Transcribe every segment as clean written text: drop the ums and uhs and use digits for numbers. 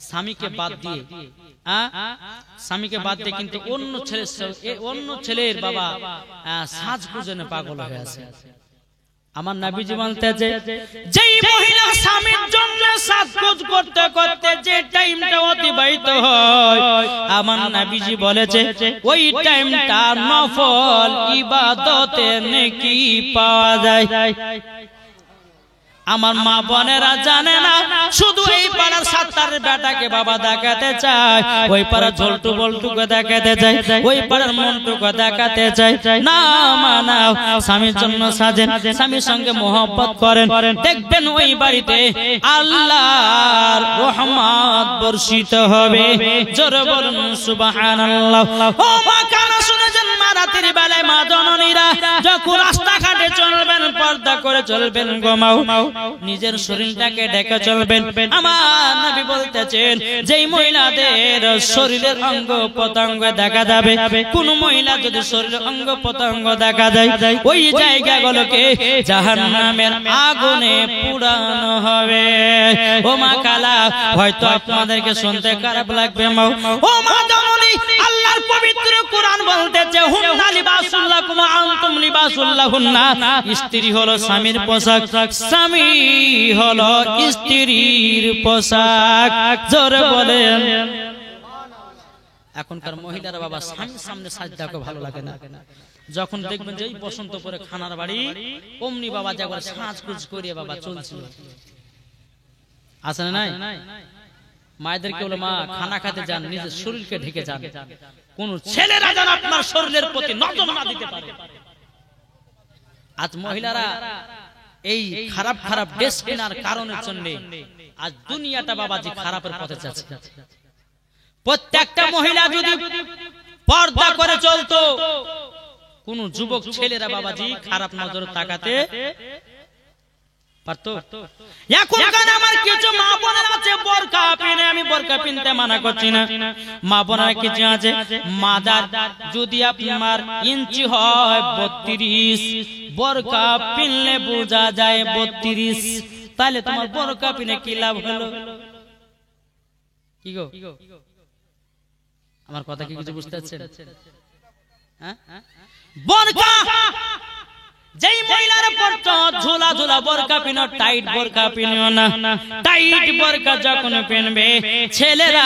স্বামীকে বাদ দিয়ে স্বামীকে বাদ দিয়ে কিন্তু অন্য ছেলের বাবা সাজগুজনে পাগল হয়ে আছে। আমার নবীজি বলতেছে যেই মহিলা স্বামীর জন্য সাজগোজ করতে করতে যে টাইমটা অতিবাহিত হয়, আমার নবীজি বলেছে ওই টাইমটা নফল ইবাদতে নেকি পাওয়া যায়। আমার মা বোনেরা জানে না, শুধু এই পাড়ার সাত্তারের বেটাকে বাবা দেখাতে চায়, ওই পাড়ার ঝলটু বল্টুকে দেখাতে চায়, ওই পাড়ার মন্টুকে দেখাতে চায়। না মানাও, স্বামীর জন্য সাজেন, স্বামীর সঙ্গে মোহব্বত করেন, দেখবেন ওই বাড়িতে আল্লাহর রহমত বর্ষিত হবে। জোরে বলুন সুবহানাল্লাহ। ও মা কানা শুনেছেন, মা রাতের বেলায় মা জননীরা যখন রাস্তাঘাটে চলবেন পর্দা করে চলবেন, গোমাও নিজের শরীরটাকে ঢেকে চলবেন। আমার নবী বলতেছেন যেই মহিলাদের শরীরের অঙ্গ প্রত্যঙ্গ দেখা যাবে, কোন মহিলা যদি শরীরের অঙ্গ প্রত্যঙ্গ দেখা যায়, ওই জায়গাগুলোকে জাহান্নামের আগুনে পুড়ানো হবে। ও মা কালা, হয়তো আপনাদেরকে শুনতে খারাপ লাগবে মা, ও মা জননী, আল্লাহর পবিত্র কোরআন বলতেছে হুন্না লিবাসুল লাকুম ওয়া আনতুম লিবাসুল লাহুন্না। স্ত্রী হলো স্বামীর পোশাক, স্বামী হলো স্ত্রীর পোশাক। জোরে বলেন। এখনকার মহিলারা বাবা স্বামীর সামনে সাজদাকে ভালো লাগে না। যখন দেখবেন যে বসন্ত পরে খানার বাড়ি, অমনি বাবা যাবার সাজগুজ করিয়ে বাবা চলছিল। আছে না নাই? মায়েদেরকে বলে মা খানা খেতে যান, নিজের শরীরকে ঢেকে যান, কোন ছেলেরা যেন আপনার শরীরের প্রতি নজর না দিতে পারে। আজ মহিলারা এই খারাপ খারাপ ড্রেস কেনার কারণের জন্য আজ দুনিয়াটা বাবাজি খারাপের পথে যাচ্ছে। প্রত্যেকটা মহিলা যদি পর্দা করে চলতো, কোন যুবক ছেলেরা বাবাজি খারাপ নজর তাকাতে পারতো। এখনকার আমার কিছু মা বোনেরা আছে বোরকা পিনে, আমি বোরকা পিনতে মানা করছি না, মা বোনেরা কিছু আছে মাদার যদি আপনার ইঞ্চি হয় 32, বোরকা পিনলে বোঝা যায় 32, তাহলে তোমার বোরকা পিনে কি লাভ হলো? কি গো, আমার কথা কি কিছু বুঝতে পারছেন? হ্যাঁ, বোরকা যেই মহিলার পরতো ঝোলা ঝোলা বোরকা পিনো, টাইট বোরকা পিনিও না। টাইট বোরকা যখন পিনবে ছেলেরা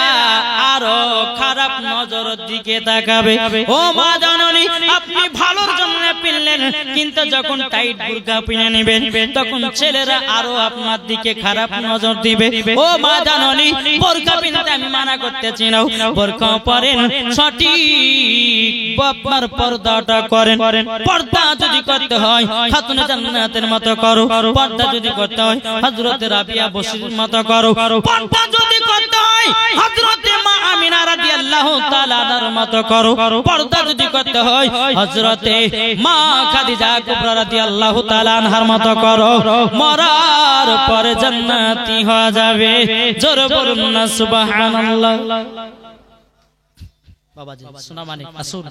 আরো খারাপ নজরের দিকে তাকাবে। ও মা জননী, আপনি ভালোর জন্য পিনলেন, কিন্তু যখন টাইট বোরকা পিনে নেবেন তখন ছেলেরা আরো আপনার দিকে খারাপ নজর দিবে। ও মা জননী, বোরকা পিনতে আমি মানা করতেছি না, বোরকা পরেন, সঠিক আপনার পর্দাটা করেন। পর্দা যদি করতে হয় খাতুনে জান্নাতের মতো করো, পর্দা যদি করতে হয় হযরত রাবিয়া বসরির মতো করো, পর্দা যদি করতে হয় হযরত মা আমিনা রাদিয়াল্লাহু তাআলা আনহার মতো করো, পর্দা যদি করতে হয় হযরত মা খাদিজা কুবরা রাদিয়াল্লাহু তাআলা আনহার মতো করো, মরার পরে জান্নাতি হয়ে যাবে। জোরে বলুন না সুবহানাল্লাহ। বাবাজি শোনা মানে আসুন,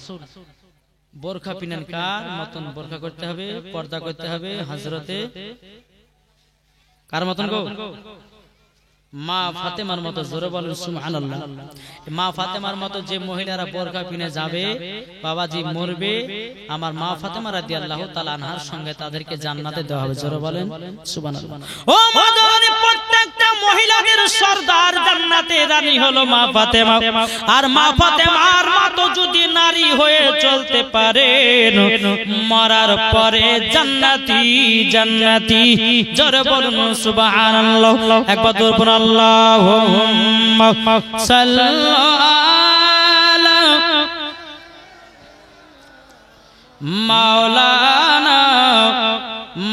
বোরখা পিনেন কার মতন বোরখা করতে হবে, পর্দা করতে হবে হযরতে কার মতন গো? মা ফাতেমার মতো। জোরে বলুন সুবহানাল্লাহ। মা ফাতেমার মতো যে মহিলারা বোরখা পিনে যাবে বাবাজি মরবে, আমার মা ফাতেমা রাদিয়াল্লাহু তাআলা আনহার সঙ্গে তাদেরকে জান্নাতে দেওয়া হবে। জোরে বলেন সুবহানাল্লাহ। ও মাদানী, প্রত্যেকটা মহিলাদের সরদার জান্নাতে রানী হলো মা ফাতেমা। আর মা ফাতেমার মতো যদি নারী হয়ে চলতে পারেন, মরার পরে জান্নাতি জান্নাতি। জোরে বলুন সুবহানাল্লাহ। একবার বলুন আল্লাহুম্মা সাল্লি আলা মাওলানা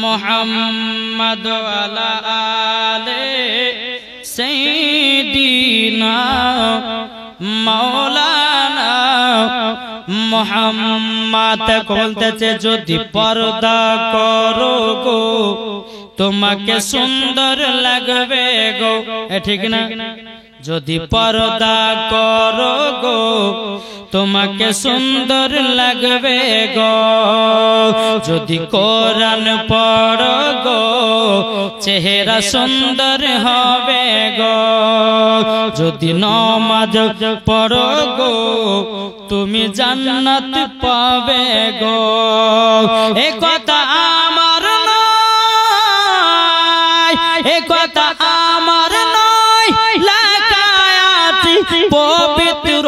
মুহাম্মদ ওয়া আলা আলি সাইয়্যিদিনা মাওলানা মুহাম্মদ। বলতেছে যদি পর্দা করো গো তোমাকে সুন্দর লাগবে গো, ঠিক না? যদি পর্দা করো গো তোমাকে সুন্দর লাগবে গো, যদি কোরআন পড়ো গো চেহারা সুন্দর হবে গো, যদি নামাজ পড়ো গো তুমি জান্নাত পাবে গো। এ কথা আমার নয়, এ কথা আমার নয়, লেখা আছে পবিত্র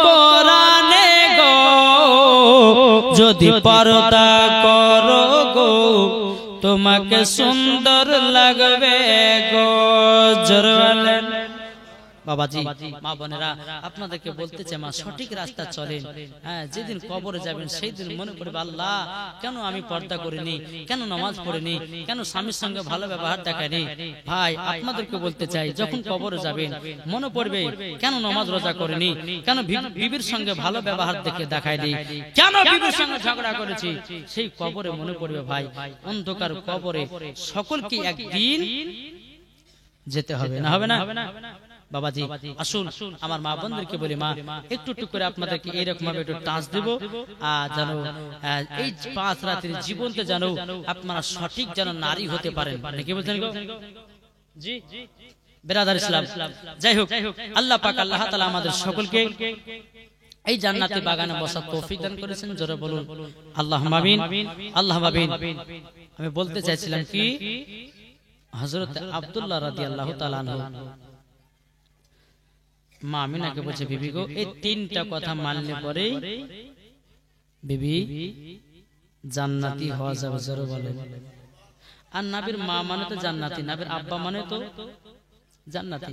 কোরআনে গো, যদি পর্দা করো গো তোমাকে সুন্দর লাগবে গো। জোরে বলেন বাবাজি। মা বোনেরা আপনাদেরকে বলতে চাই, মা সঠিক রাস্তা চলেন। হ্যাঁ, যেদিন কবরে যাবেন সেই দিন মনে করবে আল্লাহ কেন আমি পর্দা করিনি, কেন নামাজ পড়িনি, কেন স্বামীর সঙ্গে ভালো ব্যবহার দেখাইনি। ভাই আপনাদেরকে বলতে চাই, যখন কবরে যাবেন মনে পড়বে কেন নামাজ রোজা করিনি, কেন বিবির সঙ্গে ভালো ব্যবহার দেখে দেখাইনি, কেন বিবির সঙ্গে ঝগড়া করেছি, সেই কবরে মনে পড়বে। ভাই অন্ধকার কবরে সকলকে একদিন যেতে হবে, না হবে না বাবাজি। আসুন আমার মা বোনদেরকে বলি, মা একটু একটু করে আপনাদেরকে এইরকম ভাবে একটু টাচ দেব, আর যেন এই 5 রাতের জীবনতে যেন আপনারা সঠিক যেন নারী হতে পারেন। কি বলছেন গো জি বেরাদার ইসলাম? যাই হোক, আল্লাহ পাক আল্লাহ তাআলা আমাদের সকলকে এই জান্নাতি বাগানে বসার তৌফিক দান করেছেন। জোরে বলুন আল্লাহুম্মা আমিন, আল্লাহুম্মা আমিন। আমি বলতে চাইছিলাম কি, হযরত আব্দুল্লাহ রাদিয়াল্লাহু তাআলা আনহু মা আমিনাকে বলছে, বিবি গো এই 3টা কথা মানলে পরে বিবি জান্নাতি হওয়া যাবে। জোরে বলেন। আর নবীর মা মানে তো জান্নাতি, নবীর আব্বা মানে তো জান্নাতি।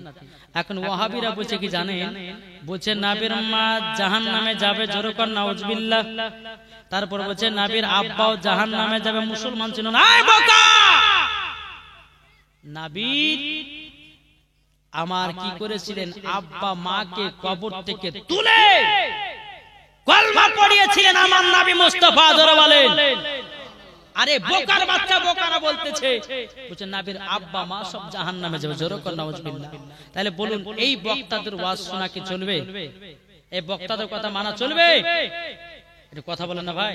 এখন ওয়াহাবিরা বলছে কি জানেন, বলছে নবীর মা জাহান্নামে যাবে। জোরে কর নাউজুবিল্লাহ। তারপর বলছে নবীর আব্বাও জাহান্নামে যাবে। মুসলমান ছিল না, এই বোকা, নবীর আমার কি করেছিলেন, আব্বা মাকে কবর থেকে তুলে কলমা পড়িয়েছিলেন আমার নবী মুস্তাফা। জোরে বলেন। আরে বোকার বাচ্চা বোকারা বলতেছে, বলছে নবীর আব্বা মা সব জাহান্নামে যাবে। জোরে কর নাউজুবিল্লাহ। তাহলে বলুন এই বক্তাদের ওয়াজ শোনা কি চলবে? এই বক্তাদের কথা মানা চলবে? কথা বলেন না ভাই,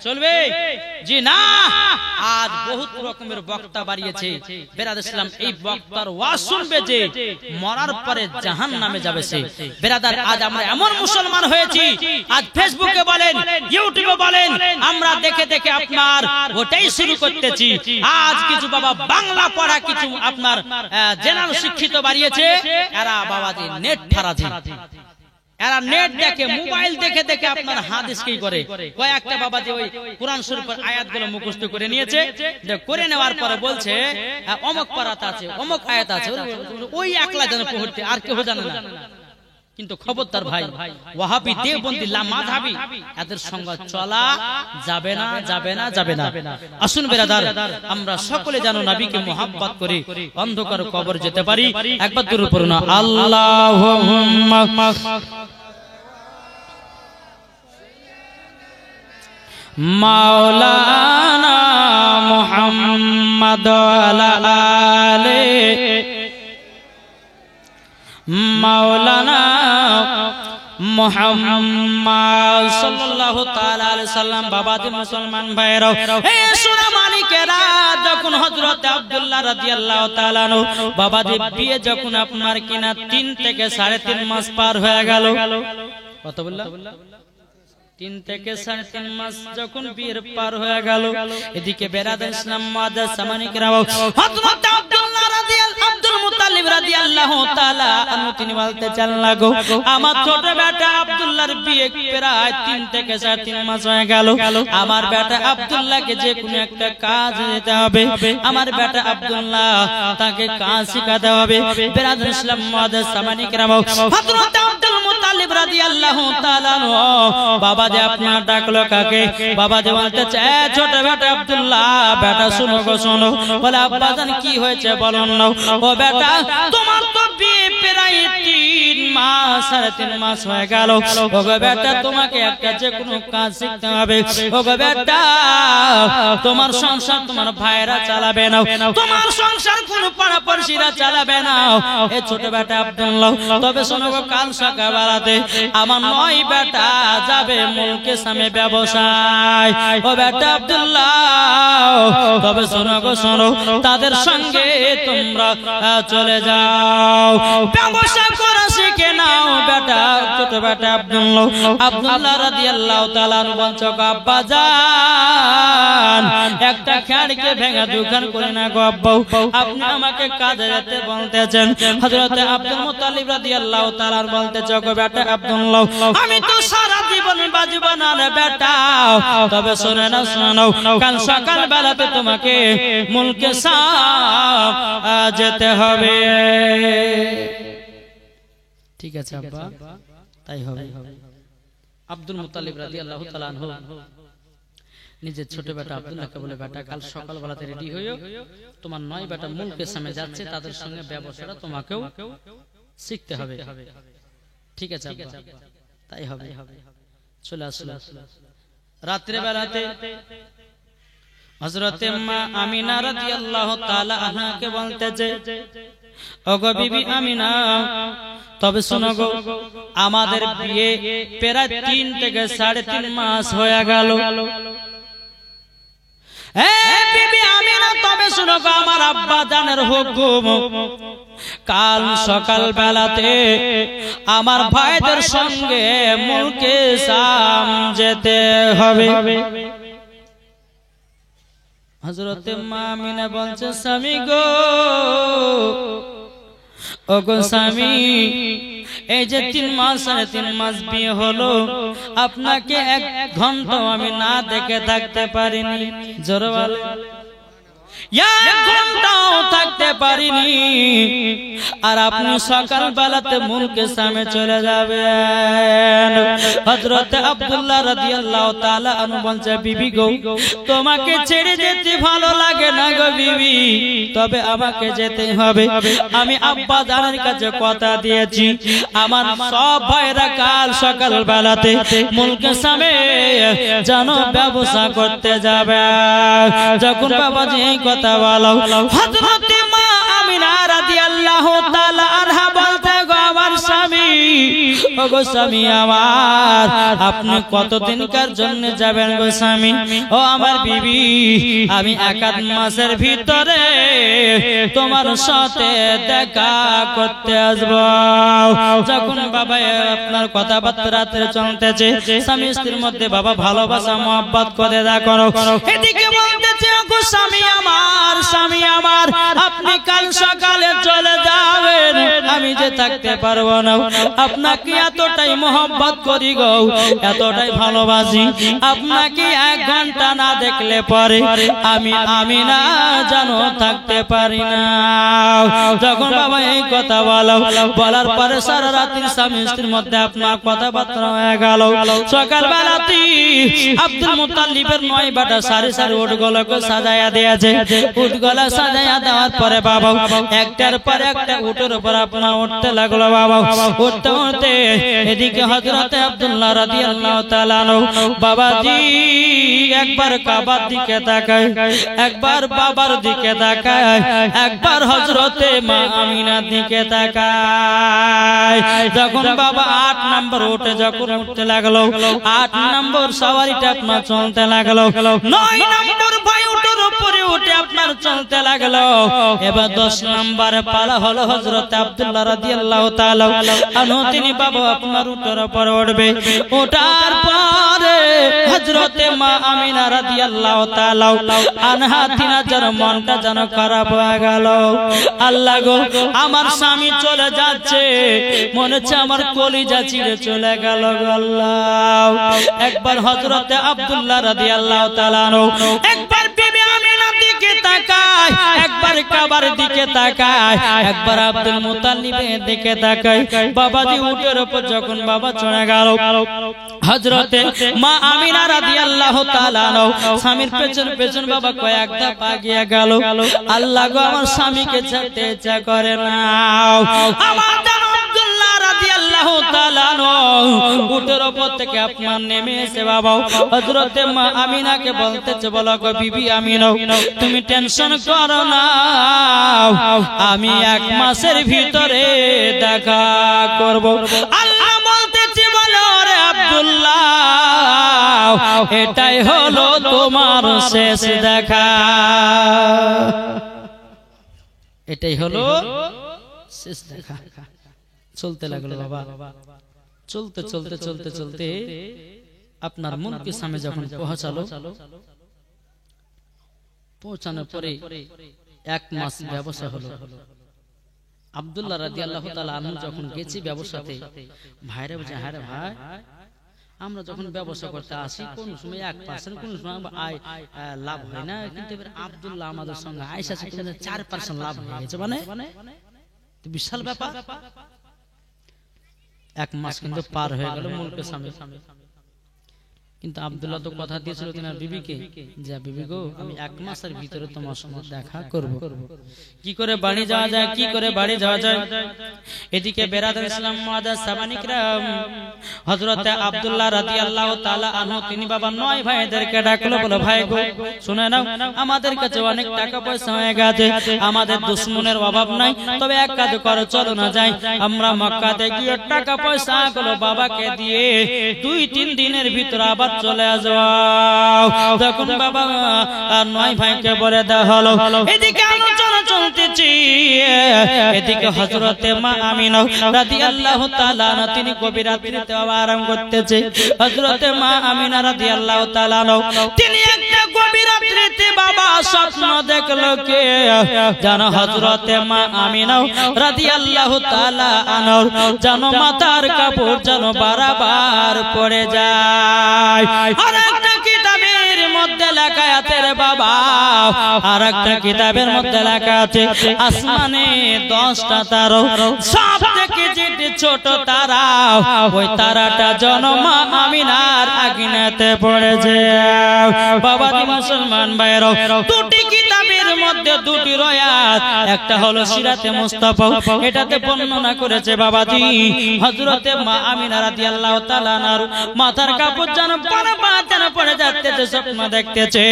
চলবে? জি না। আজ বহুত রকমের বক্তা বাড়িয়েছে বেরাদার ইসলাম, এই বক্তার ওয়াজ শুনবে যে মরার পরে জাহান্নামে যাবে সে। বেরাদার আজ আমরা এমন মুসলমান হয়েছি, আজ ফেসবুকে বলেন ইউটিউবে বলেন আমরা দেখে দেখে আপনার ওটাই শুরু করতেছি। আজ কিছু বাবা বাংলা পড়া কিছু আপনার জেনারেল শিক্ষিত বাড়িয়েছে, এরা বাবাজি নেট ফারাজি, এরা নেট দেখে মোবাইল দেখে দেখে আপনার হাদিস কি করে, কয়েকটা বাবাজি ওই কোরআন শরীফের আয়াতগুলো মুখস্থ করে নিয়েছে, করে নেওয়ার পরে বলছে অমুক পারাত আছে, অমুক আয়াত আছে, ওই একলা জানে পড়তে, আর কেউ জানে না। কিন্তু খবরদার ভাই, ওয়াহাবি দেওবন্দি লামাযহাবি এদের সঙ্গে চলা যাবে না, যাবে না, যাবে না। আসুন বেরাদার, আমরা সকলে যেন নবীকে মুহাব্বত করে অন্ধকার কবর যেতে পারি। একবার দরুদ পড়ুন আল্লাহুম্মা মাওলানা মুহাম্মদ ওয়া আলে মাওলানা মুহাম্মদ সাল্লাল্লাহু তাআলা আলাইহি সাল্লাম। বাবাজি মুসলমান ভাইরা, হে সোনা মালিকেরা, যখন হযরত আব্দুল্লাহ রাদিয়াল্লাহু তাআলা আনহু বাবাজি বিয়ে যখন আপনার কিনা 3 থেকে 3.5 মাস পার হয়ে গেল, কত বললাম 3 থেকে 3.5 মাস যখন বিয়ের পার হয়ে গেল, এদিকে বেরাদার ইসলাম মুআজ্জাজ সামানিকরা হযরত আব্দুল্লাহ আব্দুল মুত্তালিব রাদিয়াল্লাহু তাআলা আনহু তিনি বলতে চান লাগো, আমার ছোট বেটা আব্দুল্লাহর বিয়ে প্রায় 3 থেকে 3.5 মাস হয়ে গেল। আমার বেটা আব্দুল্লাহকে যে কোনো একটা কাজ দিতে হবে, আমার বেটা আব্দুল্লাহ তাকে কাজ শেখাতে হবে। বেরাদার ইসলাম মুআজ্জাজ সামানিকরা হযরত আব্দুল মুত্তালিব রাদিয়াল্লাহু তাআলা আনহু বাবা যে আপনার ডাকলো কাকে? বাবা যে বলতে চায় ছোট বেটা আব্দুল্লাহ, বেটা শুনো গো শোনো। বলে আব্বা জান কি হয়েছে বলুন না। ও বেটা তোমার তো বিয়ে প্রায় 3 মাস 3.5 মাস হয়ে গেল। ওগো বেটা তোমাকে একটা যে কোনো কাজ শিখতে হবে। ওগো বেটা তোমার সংসার তোমার ভাইরা চালাবে না, তোমার সংসার কোন পাড়াপড়শিরা চালাবে না। এই ছোট বেটা আব্দুল্লাহ, তবে শোনো গো, কাল সকালবেলাতে আমার 9 বেটা যাবে মুলকে সামে ব্যবসায়। ও বেটা আব্দুল্লাহ, তবে শোনো গো শোনো, তাদের সঙ্গে তোমরা চলে যাও, ব্যবসা করা শিখে নাও। বেটা ছোট বেটা আব্দুল্লাহ রাদিয়াল্লাহু তাআলা বলছো, আব্বা জান একটা খাড়কে ভেঙে দোকান করে না গো আব্বা, আপনি আমাকে কাজে যেতে বলতেছেন। হযরত আব্দুল মুত্তালিব রাদিয়াল্লাহু তাআলা বলতেছে, গো বেটা আব্দুল্লাহ, আমি তো সারা জীবন বাজব না রে বেটা, তবে শুনে না শোনো, কাল সকাল বেলাতে তোমাকে মুলকে শাম যেতে হবে। ঠিক আছে আব্বা, তাই হবে। আব্দুল মুত্তালিব রাদিয়াল্লাহু তাআলা আনহু নিজের ছোট বেটা আব্দুল্লাহকে বলে, বেটা কাল সকালবেলাতে রেডি হইও, তোমার 9 বেটা মুলকে সামনে যাচ্ছে, তাদের সঙ্গে ব্যবসাটা তোমাকেও শিখতে হবে। ঠিক আছে আব্বা, তাই হবে। চলে আসলো। রাত্রে বেলাতে হযরতে মা আমিনা রাদিয়াল্লাহু তাআলা আনহাকে বলতেছে, ওগো বিবি আমিনা, তবে শোনো গো, আমাদের বিয়ে প্রায় 3 থেকে 3.5 মাস হয়ে গেল। বিবি আমিনা, তবে শোনো গো, আমার আব্বা জানের হুকুম, কাল সকাল বেলাতে আমার ভাইদের সঙ্গে মুলকে শাম যেতে হবে। হযরতে মা আমিনা বলছে, স্বামী গো, ও গো স্বামী, এই যে 3 মাস 3.5 মাস বিয়ে হলো, আপনাকে 1 ঘন্টা আমি না দেখে থাকতে পারিনি। জোরে বলে, 1 ঘন্টাও থাকতে পারিনি, আর আপনি সকাল বেলাতে মুলকে সামনে চলে যাবেন। হযরত আব্দুল্লাহ রাদিয়াল্লাহু তাআলা আনহু বলছে, বিবি গো, তোমাকে ছেড়ে যেতে ভালো লাগে না গো বিবি, তবে আমাকে যেতে হবে। আমি আব্বা জানের কাছে কথা দিয়েছি, আমার সব ভাইরা কাল সকাল বেলাতে মুলকে সামনে যেন ব্যবসা করতে যাবে। যখন বাবাজি এই কথা বলো, হযরত মা আমিনা রাদিয়াল্লাহু তাআলা আনহা বলতে, গো আমার স্বামী, ও গো স্বামী আমার, আপনি কতদিনকার জন্য যাবেন গো স্বামী? ও আমার বিবি, আমি 1 মাসের ভিতরে তোমার সাথে দেখা করতে আসবো। যখন বাবা আপনার কথাবার্তা রাতে চলতেছে, স্বামী স্ত্রীর মধ্যে বাবা ভালোবাসা মহব্বত করে দেখো, এদিকে বলতেছে, গো স্বামী আমার, স্বামী আমার, আপনি কাল সকালে চলে যাবেন, আমি যে থাকতে পারবো না। আপনাকে এতটাই মহব্বত করি গো, এতটাই ভালোবাসি, আপনাকে 1 ঘন্টা না দেখলে পরে আমি না জানো থাকতে পারি না। যখন বাবা এই কথা বলার পরে সারা রাত্রি স্বামী স্ত্রীর মধ্যে আপনার কথাবার্তা হয়ে গেল। সকাল বেলাতে আব্দুল মুত্তালিবের 9 বেটা সারি সারি উটগুলোকে সাজায়া দিয়েছে। উটগুলো সাজায়া দেওয়ার পরে বাবা একটার পর একটা উটের উপর আপনার উঠতে লাগলো। বাবা উঠতে উঠতে এদিকে হযরতে আব্দুল্লাহ রাদিয়াল্লাহু তাআলা বাবাজি একবার কাবার দিকে তাকায়, একবার বাবার দিকে তাকায়, একবার হযরতে মা আমিনার দিকে তাকায়। যখন বাবা 8 নম্বর উঠে যখন উঠতে লাগলো, 8 নম্বর সওয়ারিটা আপনার চলতে লাগলো, 9 নম্বর ভাই উটের উপরে উঠে আপনার চলতে লাগলো। এবার 10 নম্বর পালা হলো হযরত আব্দুল্লাহ রাদিয়াল্লাহু তাআলা আনহু, তিনি বাবা আপনার উটের উপর উঠবে। ওঠার পরে হযরতে মা আমিনা রাদিয়াল্লাহু তাআলা আনহা তিনার যেন মনটা যেন খারাপ হয়ে গেল। আল্লাহ গো, আমার স্বামী চলে যাচ্ছে, মনে হচ্ছে আমার কলিজা চিরে চলে গেল গো আল্লাহ। একবার হযরতে আব্দুল্লাহ রাদিয়াল্লাহু তাআলা আনহু একবার বিবি আমিনার দিকে তাকায়, একবার কাবার দিকে তাকায়, একবার আব্দুল মুত্তালিবের দিকে তাকায়। বাবাজি উটের উপর যখন বাবা চড়ে গেল, হযরতে মা আমিনা রাদিয়াল্লাহু তাআলা স্বামীর পেছন পেছন বাবা কয়েক ধাপ এগিয়ে গেল। আল্লাহ গো, আমার স্বামীকে ছাড়তে ইচ্ছা করে না। আমার জান আব্দুল্লাহ রাদিয়াল্লাহু উটের উপর থেকে আপনার নেমে এসে বাবা হযরতে মা আমিনাকে বলতেছে, বলো গো বিবি আমিনা, তুমি টেনশন করো না, আমি 1 মাসের ভিতরে দেখা করব। আল্লাহ বলতেছে, বলো রে আব্দুল্লাহ, এটাই হলো তোমার শেষ দেখা, এটাই হলো শেষ দেখা। চলতে লাগলো বাবা, চলতে চলতে চলতে চলতে আপনার মুলকে সামনে যখন পৌঁছানোর পরে 1 মাস ব্যবসা হলো। আব্দুল্লাহ রাদিয়াল্লাহু তাআলা আনহু যখন গেছি ব্যবসাতে, ভাইরা বলছে, হ্যাঁ রে ভাই, আমরা যখন ব্যবসা করতে আসি কোন সময় 1% কোন সময় আয় লাভ হয় না, কিন্তু এবার আব্দুল্লাহ আমাদের সঙ্গে আয়েশা ছিল 4% লাভ হয়ে গেছে, মানে বিশাল ব্যাপার। 1 মাস কিন্তু পার হয়ে গেল মুলকে সামনে, কিন্তু আব্দুল্লাহ তো কথা দিয়েছিল তিনার বিবিকে, যে বিবি গো, আমি 1 মাসের ভিতরে তোমার সঙ্গে দেখা করব। কি করে বাড়ি যাওয়া যায়, কি করে বাড়ি যাওয়া যায়? এদিকে বেরাদার ইসলাম মুআদ্দাস সাবানিকরাম হযরত আব্দুল্লাহ রাদিয়াল্লাহু তাআলা আনহু তিনি বাবা 9 ভাইদেরকে ডাকলো, বলো ভাই গো শুনে নাও, আমাদের কাছে অনেক টাকা পয়সা হয়ে গেছে, আমাদের দুশমনের অভাব নাই, তবে এক কাজ করো, চলো না যাই আমরা মক্কাতে গিয়ে টাকা পয়সা গুলো বাবাকে দিয়ে 2-3 দিনের ভিতরে আবার চলে আসবো। তখন বাবা 9 ভাইকে বলে দেওয়া হলো। এদিকে আলোচনা চলতেছে, এদিকে হযরতে মা আমিনা রাদিয়াল্লাহু তাআলা তিনি গভীর রাত্রিতে আরাম করতেছে। হযরতে মা আমিনা রাদিয়াল্লাহু তাআলা তিনি একটা গভীর রাত্রিতে বাবা স্বপ্ন দেখলো, কে জানো? হযরতে মা আমিনা রাদিয়াল্লাহু তাআলা আনহর জানো মাথার কাপড় যেন বারবার পড়ে যায়। আর একটা কিতাবের মধ্যে লেখা আছে রে বাবা, আর একটা কিতাবের মধ্যে লেখা আছে আসমানে 10টা তারা, সব থেকে যেটি ছোট তারা, ওই তারাটা জন্মা আমিনার আগিনাতে পড়েছে। বাবা মুসলমান ভাইরা, 2টি কিতাবের মধ্যে 2টি রয়াত, একটা হলো সিরাতে মুস্তাফা, এটাতে বর্ণনা করেছে বাবাজি হযরতে মা আমিনা রাদিয়াল্লাহু তাআলা আনহার মাথার কাপড় যেন বারবার যেন পড়ে যাচ্ছে, স্বপ্ন দেখতেছে।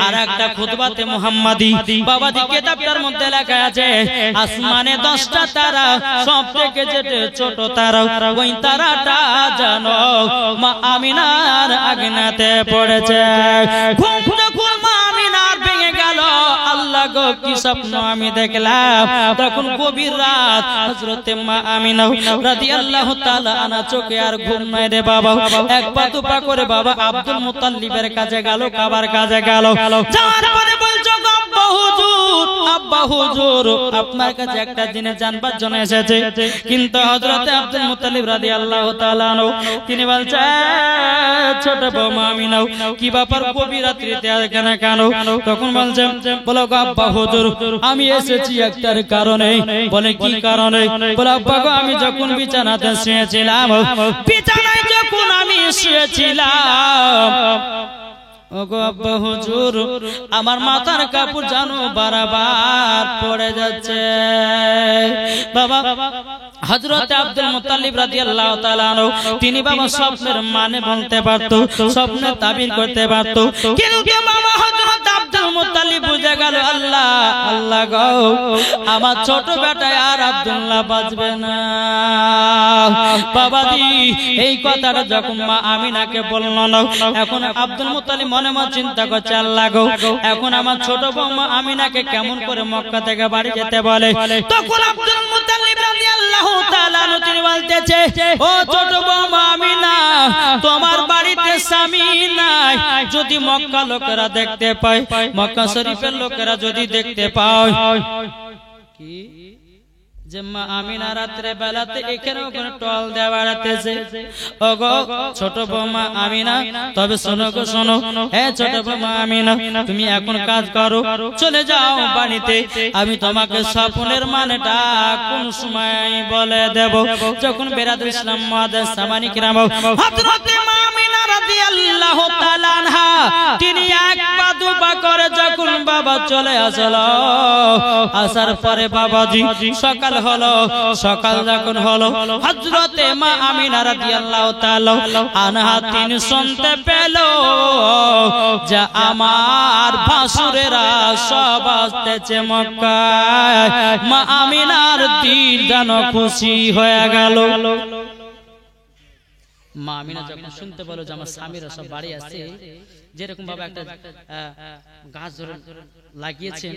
আর একটা খুতবাতে মুহাম্মাদি বাবাজি কিতাবটার মধ্যে লেখা আছে আসমানে 10টা তারা, সব থেকে যেটা ছোট তারা, ওই তারাটা যেন মা আমিনার আগনাতে পড়েছে। ঘুম যখন মা আমিনার ভেঙে গেল, আল্লাহ গো কি স্বপ্ন আমি দেখলাম। তখন গভীর রাত, হযরতে মা আমিনা রাদিয়াল্লাহু তাআলা আনা চোখে আর ঘুম নাই রে বাবা, এক পা দুপা করে বাবা আব্দুল মুত্তালিবের কাছে গেল, কাবার কাছে গেল। যাওয়ার পরে বলছো, আব্বা হুজুর, আব্বা হুজুর, আপনার কাছে একটা জিনিস জানবার জন্য এসেছে। কিন্তু হযরতে আব্দুল মুত্তালিব রাদিয়াল্লাহু তাআলা তিনি বলছেন, ছোট বৌমা আমিনা, কি ব্যাপার গভীর রাত্রিতে এখানে কেন? তখন বলছেন, বলো আব্বা হুজুর, আমি এসেছি একটার কারণে। বলে কি কারণে? বলে আব্বা গো, আমি যখন বিছানাতে শুয়েছিলাম, বিছানায় যখন আমি শুয়েছিলাম, ওগো আব্বা হুজুর, আমার মাথার কাপড় জানো বারবার পড়ে যাচ্ছে। বাবা হযরত আব্দুল মুত্তালিব রাদিয়াল্লাহু তাআলা তিনি বাবা স্বপ্নের মানে বলতে পারতো, স্বপ্নের তাবির করতে পারতো, কিন্তু বাবা হযরত আব্দুল মুত্তালিব বুঝে গেল, আল্লাহ আল্লাহ গো, আমার ছোট বেটা আর আব্দুল্লাহ বাঁচবে না। বাবাজি এই কথাটা যখন মা আমিনাকে বলল না, এখন আব্দুল মুত্তালিব মনে মনে চিন্তা করছে, আল্লাহ গো, এখন আমার ছোট বৌমা আমিনাকে কেমন করে মক্কা থেকে বাড়ি যেতে বলে। তখন আব্দুল মুত্তালিব রাদিয়াল্লাহু তাআলা তিনি বলতেছে, ও ছোট বৌমা আমিনা, তোমার বাড়িতে স্বামী নাই, যদি মক্কা লোকেরা দেখতে পায়, মক্কা শরীফের লোকেরা যদি দেখতে পায়, কি যে মা আমিনা রাত্রে বেলাতে এখানে ওখানে টল দেওয়া বেড়াতেছে। ওগো ছোট বৌমা আমিনা, তবে শোনো গো শোনো, হ্যাঁ ছোট বৌমা আমিনা, তুমি এখন কাজ করো, চলে যাও বাড়িতে, আমি তোমাকে স্বপ্নের মানেটা কোন সময় বলে দেব। যখন বেরাদুল ইসলাম মুআদ্দাস সামানিকরাম হযরতে মা আমিনা রাদিয়াল্লাহু তাআলা আনহা তিনি এক পা দুপা করে যখন বাবা চলে আসলো, আসার পরে বাবাজি সকাল হলো, সকাল যখন হলো হযরতে মা আমিনা রাদিয়াল্লাহু তাআলা আনহা তিনি শুনতে পেল যে আমার ভাসুরেরা সব আসতেছে মক্কায়। মা আমিনার দিল যেন খুশি হয়ে গেল। মা আমিনা যখন শুনতে পেল যে আমার স্বামীরা সব বাড়ি আসছে, যেরকম ভাবে একটা গাছ ধরে লাগিয়েছেন,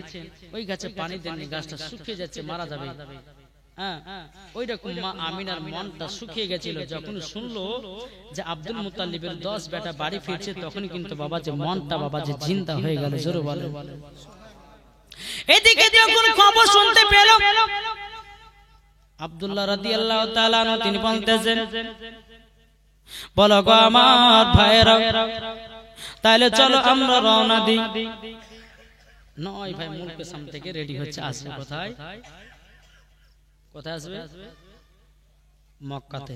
ওই গাছে পানি দেননি, গাছটা শুকিয়ে যাচ্ছে, মারা যাবে, ওই রকম মা আমিনার মনটা শুকিয়ে গেছিল। যখন শুনলো যে আব্দুল মুত্তালিবের 10 বেটা বাড়ি ফিরছে, তখন কিন্তু বাবা যে মনটা বাবা যে জিন্দা হয়ে গেল। জোরে বলে। এদিকে যখন খবর শুনতে পেল আব্দুল্লাহ রাদিয়াল্লাহু তাআলা আনহু তিনি বলতেছেন, বলো গো আমার ভাইরা, তাহলে চলো আমরা রওনা দিই। নয় ভাই মুলকে সামনে থেকে রেডি হচ্ছে, আসবে কোথায়? কোথায় আসবে? মক্কাতে।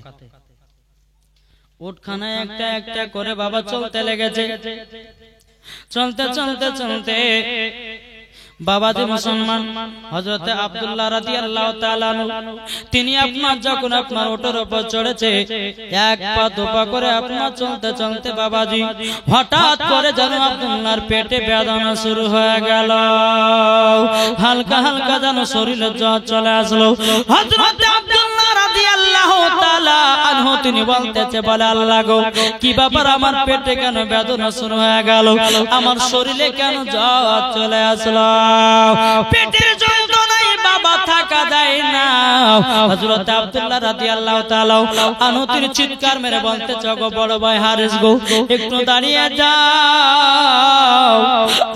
উটখানায় একটা একটা করে বাবা চলতে লেগেছে। চলতে চলতে চলতে বাবাজি মুসলমান হযরতে আব্দুল্লাহ রাদিয়াল্লাহু তাআলা তিনি আপনার যখন আপনার ওটের উপর চড়েছে, এক পা দুপা করে আপনার চলতে চলতে বাবাজি হঠাৎ করে যেন আব্দুল্লাহর পেটে বেদনা শুরু হয়ে গেল। হালকা হালকা যেন শরীরে জ্বর চলে আসলো। হযরতে আব্দুল্লাহ রাদিয়াল্লাহু তাআলা আনহু তিনি বলতেছে, বলে আল্লাহ গো, কি ব্যাপার, আমার পেটে কেন বেদনা শুরু হয়ে গেল, আমার শরীরে কেন জ্বর চলে আসলো, পেটের যন্ত্রণায় বাবা থাকা যায় না। হযরত আব্দুল্লাহ রাদিয়াল্লাহু তাআলা আনহু তিনি চিৎকার মেরে বলতেছে, গো বড় ভাই হারিস গো, একটু দাঁড়িয়ে যাও,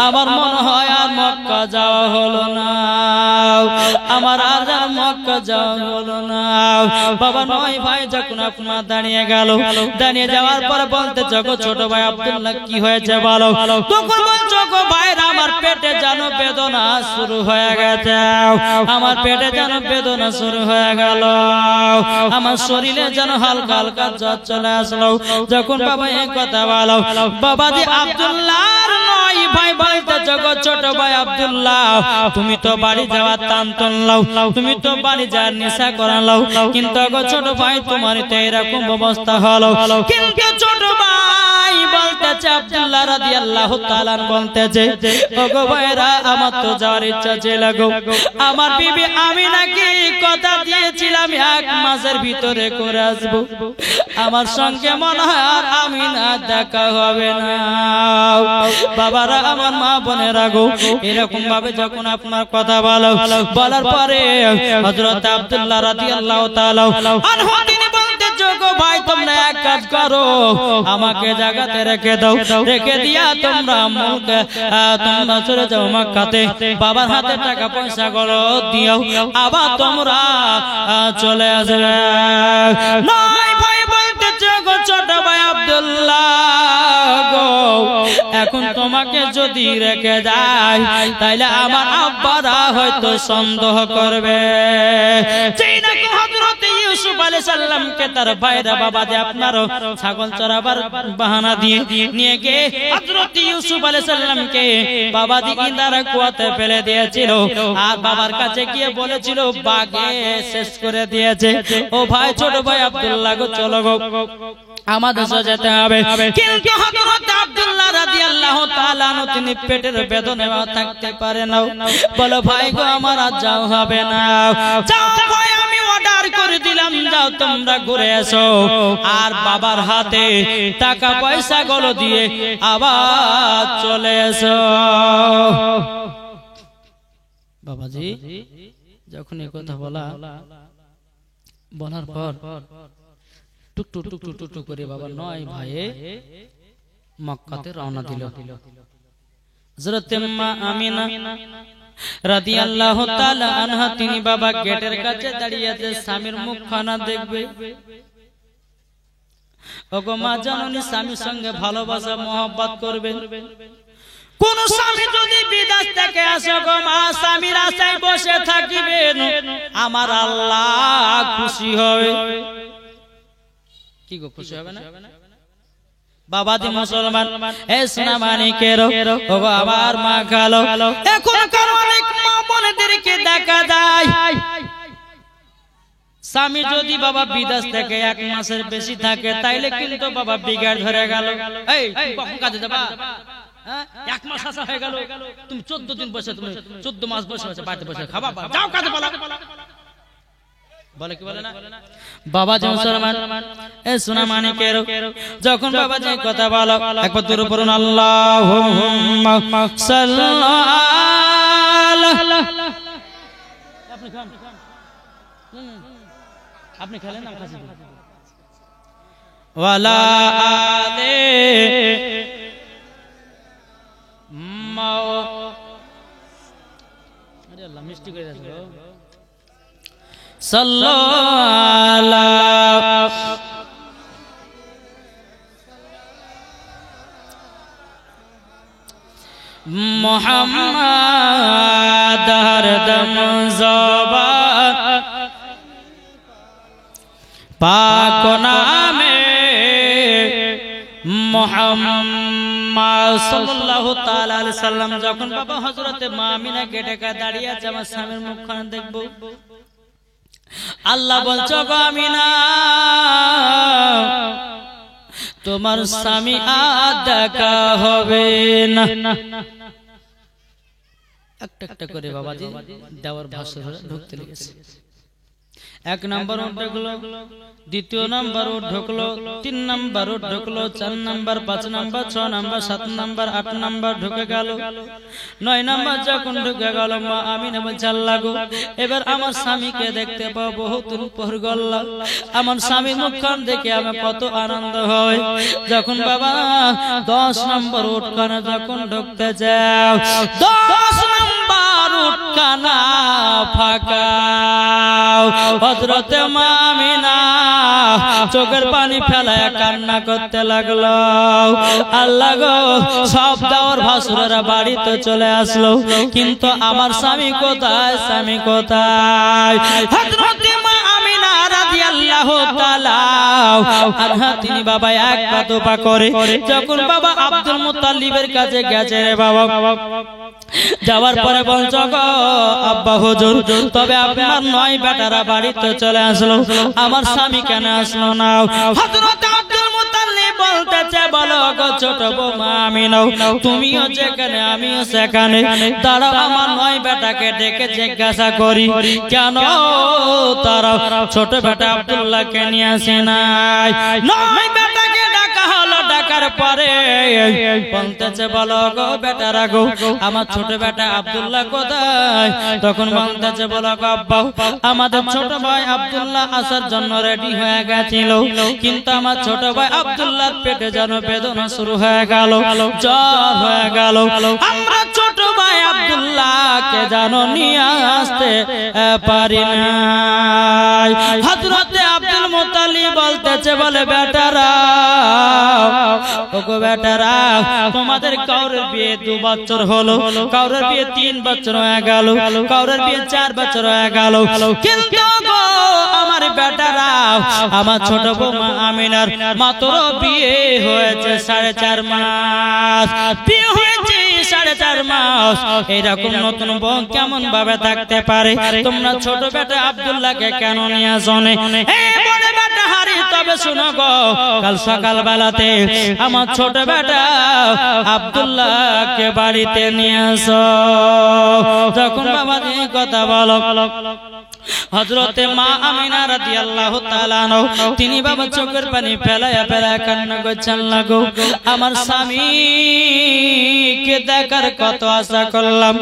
আমার মনে হয় আর মক্কা যাওয়া হলো না, আমার আর মক্কা যাওয়া হলো না। বাবা নয় ভাই যখন আপনার দাঁড়িয়ে গেল, দাঁড়িয়ে যাওয়ার পরে বলতেছে, গো ছোট ভাই আব্দুল্লাহ কি হয়েছে বলো। তখন বলছো, গো ভাইরা আমার পেটে যেন বেদনা শুরু হয়ে গেছে, আমার পেটে যেন বেদনা শুরু হয়ে গেল, আমার শরীরে যেন হালকা হালকা জ্বর চলে আসলো। যখন বাবা এই কথা বলো, বাবাজি আব্দুল্লাহর নয় ভাই বলতেছে, গো ছোট ভাই আব্দুল্লাহ, তুমি তো বাড়ি যাওয়ার টানটন লাও, তুমি তো বাড়ি যাওয়ার নেশা করালাও, কিন্তু গো ছোট ভাই তোমার তো এরকম অবস্থা হলো। কিন্তু ছোট ভাই বলতেছে, আব্দুল্লাহ রাদিয়াল্লাহু তাআলা বলতেছে, ওগো ভাইরা আমার তো যাওয়ার ইচ্ছা ছিল গো, আমার বিবি আমিনাকে কথা দিয়েছিলাম 1 মাসের ভিতরে করে আসবো, আমার সঙ্গে মনে হয় আর আমিনা দেখা হবে না। বাবারা আমার মা বোনেরা গো, এরকম ভাবে যখন আপনার কথা বলো, বলার পরে হযরত আব্দুল্লাহ রাদিয়াল্লাহু তাআলা আনহু তিনি বলতেছে, গো ভাই তোমরা এক কাজ করো, আমাকে জায়গাতে রেখে দাও, রেখে দিয়া তোমরা তোমরা চলে যাও মক্কাতে, বাবার হাতে টাকা পয়সা গুলো দিও, আবার তোমরা চলে আসবে। নয় ভাই বলতেছে, গো ছোট ভাই আব্দুল্লাহ গো, এখন তোমাকে যদি রেখে যায় তাইলে আমার আব্বারা হয়তো সন্দেহ করবে। হযরত ইউসুফ আলাইহিস সালামকে তার ভাইরা বাবাজি আপনারও ছাগল চরাবার বাহানা দিয়ে নিয়ে গিয়ে হযরত ইউসুফ আলাইহিস সালামকে বাবাজি ইন্দারা কুয়াতে ফেলে দিয়েছিল, আর বাবার কাছে গিয়ে বলেছিল বাগে শেষ করে দিয়েছে। ও ভাই ছোট ভাই আব্দুল্লাহ গো, চলো গো আমাদের যেতে হবে। কিন্তু হযরত আব্দুল্লাহ রাদিয়াল্লাহু তাআলা তিনি পেটের বেদনায় থাকতে পারে না, বলো ভাই গো আমার আজ যাও হবে না, যাও ভাই আমি অর্ডার করে দিলাম, যাও তোমরা ঘুরে এসো, আর বাবার হাতে টাকা পয়সা গুলো দিয়ে আবার চলে এসো। বাবাজি যখন এই কথা বলার পর টুকটুক টুকটুক টুকটুক করে বাবা নয় ভাইয়ে মক্কাতে রওনা দিল। হযরত মা আমিনা রাদিয়াল্লাহু তাআলা আনহা তিনি বাবা গেটের কাছে দাঁড়িয়ে আছে, স্বামীর মুখখানা দেখবে। ওগো মা জননী, স্বামীর সঙ্গে ভালোবাসা মহব্বত করবেন। কোন স্বামী যদি বিদেশ থেকে আসে গো মা, স্বামীর আশায় বসে থাকিবেন, আমার আল্লাহ খুশি হবে। কি গো খুশি হবে না? বাবাজি মুসলমান এ সোনা মানিকের ওগো আমার মা কালো এখনকার অনেক মা বোনেদেরকে দেখা যায় স্বামী যদি বাবা বিদেশ থেকে 1 মাসের বেশি থাকে তাইলে কিন্তু বাবা বিগাড় ধরে গেল এই কখন কাজে যাবা 1 মাস আসা হয়ে গেল তুমি 14 দিন বসে তুমি 14 মাস বসে আছে বাড়িতে বসে খাবা যাও কাজে বলা বলে কি বলে না বাবাজি মুসলমান এ সোনা মানিকের যখন বাবাজি কথা বলো একবার দূর পড়ুন আল্লাহুম্মা সাল্লাল্লাহু আপনি খান আপনি খেলেন না খাসি ওয়ালা আলে মাও আরে আল্লাহ মিষ্টি করে দাও সাল্লাল্লাহু মুহাম্মাদ হরদম জবান পাক নামে মুহাম্মদ সাল্লাল্লাহু তাআলা আলাইহি সাল্লাম যখন বাবা হযরতে মা আমিনা গেটে দাঁড়িয়ে আছে আমার স্বামীর মুখখানা দেখব আল্লাহ বলছো গো আমিনা তোমার স্বামী আর দেখা হবে না একটা একটা করে বাবাজি দেওয়ার ভাষা ধরে ঢুকতে লেগেছে 1 নাম্বার ঢুকলো 2 নাম্বার ঢুকলো 3 নাম্বার ঢুকলো 4 number 5 number 6 number 7 number 8 number ঢুকে গেল 9 নাম্বার যখন ঢুকে গেল মা আমিনা বলছে আল্লাহ গো এবার আমার স্বামীকে দেখতে পাবো বহুত উপর গেল আমার স্বামীর মুখখান দেখে আমার কত আনন্দ হয় যখন বাবা 10 নাম্বার উঠখানা যখন ঢুকতে যাও 10 নাম্বার উঠখানা ফাঁকা হযরতে মা আমিনা চোখের পানি ফেলায় কান্না করতে লাগলো আল্লাহ গো সব দেওয়ার ভাসুরেরা বাড়িতে চলে আসলো কিন্তু আমার স্বামী কোথায় স্বামী কোথায় হযরতে মা আমিনা রাদিয়াল্লাহু তাআলা আনহা তিনি বাবা এক পা দুপা করে যখন বাবা আব্দুল মুত্তালিবের কাছে গেছে রে বাবা যাওয়ার পরে বলছো গো আব্বা হুজুর তবে আপনার 9 বেটারা বাড়িতে চলে আসলো আমার স্বামী কেন আসলো না হযরত আব্দুল মুত্তালিব বলতেছে বলো গো ছোট বৌমা আমিনা তুমিও যেখানে আমিও সেখানে দাঁড়াও আমার 9 বেটাকে ডেকে জিজ্ঞাসা করি কেন তারা ছোট বেটা আব্দুল্লাহকে নিয়ে আসে নাই 9 বেটাকে ডাকা হলো ডাকার পরে বলতেছে বলো গো বেটারা গো আমার ছোট বেটা আব্দুল্লাহ কোথায় তখন বলতেছে বলো গো আব্বা আমাদের ছোট ভাই আব্দুল্লাহ আসার জন্য রেডি হয়ে গেছিল কিন্তু আমার ছোট ভাই আব্দুল্লাহর পেটে যেন বেদনা শুরু হয়ে গেল জ্বর হয়ে গেল আমরা ছোট ভাই আব্দুল্লাহকে যেন নিয়ে আসতে পারি না হযরতে আব্দুল মুত্তালিব বলতেছে বলে বেটারা ওগো বেটারা তোমাদের কাউরের বিয়ে 2 বছর হলো কাউরের বিয়ে 3 বছর হয়ে গেল কাউরের বিয়ে 4 বছর হয়ে গেল কিন্তু গো আমার বেটারা আমার ছোট বৌমা আমিনার মাত্র বিয়ে হয়েছে 4.5 মাস বিয়ে হয়েছে 4.5 মাস এরকম নতুন বউ কেমন ভাবে থাকতে পারে তোমরা ছোট বেটা আব্দুল্লাহকে কেন নিয়ে আসো না এই বড় বেটা হারি তবে শুনো গো কাল সকাল বেলাতে আমার ছোট বেটা আব্দুল্লাহকে বাড়িতে নিয়ে আসো যখন বাবা এই কথা বলো হযরতে মা আমিনা রাদিয়াল্লাহু তাআলা আনহা তিনি বাবা চোখের পানি ফেলায়া ফেলায়া কান্না করছেন লাগো আমার স্বামীকে দেখার কত আশা করলাম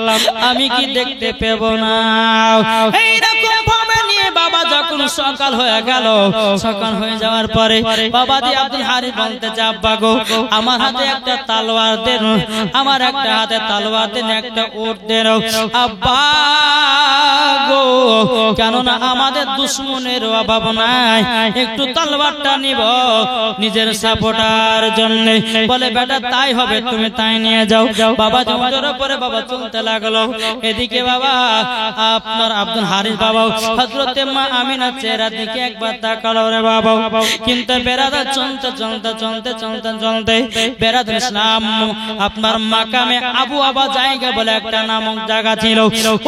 আমি কি দেখতে পেব না এইরকম ভাবে নিয়ে বাবা যখন সকাল হয়ে গেল সকাল হয়ে যাওয়ার পরে বাবা দি আব্দুল হারিস বলতে যা আব্বা গো আমার হাতে একটা তলোয়ার দেন আমার একটা হাতে তলোয়ার দেন একটা উট দেন আব্বা গো কেন না আমাদের দুশমনের অভাব নাই একটু তলোয়ারটা নিব নিজের সাপোর্টার জন্য বলে বেটা তাই হবে তুমি তাই নিয়ে যাও বাবা জোরের উপরে বাবা চলতে লাগলো এদিকে বাবা আপনার আব্দুল হারিস বাবা হযরত হযরতে মা আমিনার চেহারা দিকে একবার তাকালো রে বাবা। কিন্তু বেরাদা চলতে চলতে চলতে চলতে চলতে বেরাদ ইসলাম আপনার মাকামে আবু আবা জায়গা বলে একটা নামক জায়গা ছিল।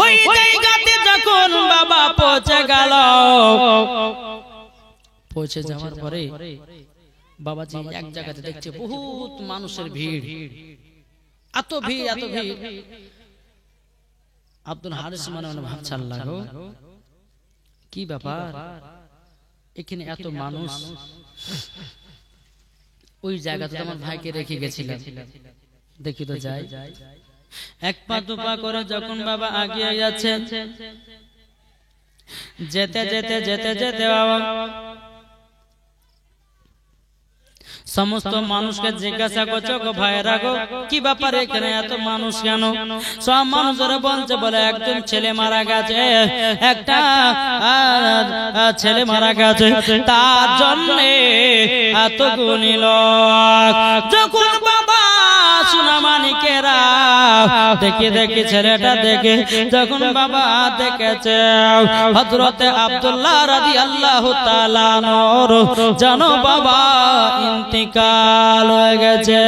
ওই জায়গাতে যখন বাবা পৌঁছে গেল, পৌঁছে যাওয়ার পরে বাবাজি এক জায়গাতে দেখছে বহুত মানুষের ভিড়, এত ভিড় এত ভিড়। আব্দুল হারিস মনে মনে ভাবছে আল্লাহ গো কি ব্যাপার, এখানে এত মানুষ, ওই জায়গাতে আমার ভাইকে রেখে গেছিলাম, দেখি তো যাই। এক পা দু পা করে যখন বাবা এগিয়ে যাচ্ছে, যেতে যেতে যেতে যেতে বাবা সমস্ত মানুষকে জিজ্ঞাসা করছো গো ভাইরা গো কি ব্যাপার এখানে এত মানুষ কেন? সব মানুষেরা বলছে বলে একজন ছেলে মারা গেছে, একটা ছেলে মারা গেছে, তার জন্য এত গুণী লোক। যখন বাবা সুনামানিকেরা দেখি দেখি ছেলেটা দেখে যখন বাবা দেখেছে হযরতে আব্দুল্লাহ রাদিয়াল্লাহু তাআলা আনহু জানো বাবা ইন্তিকাল হয়ে গেছে।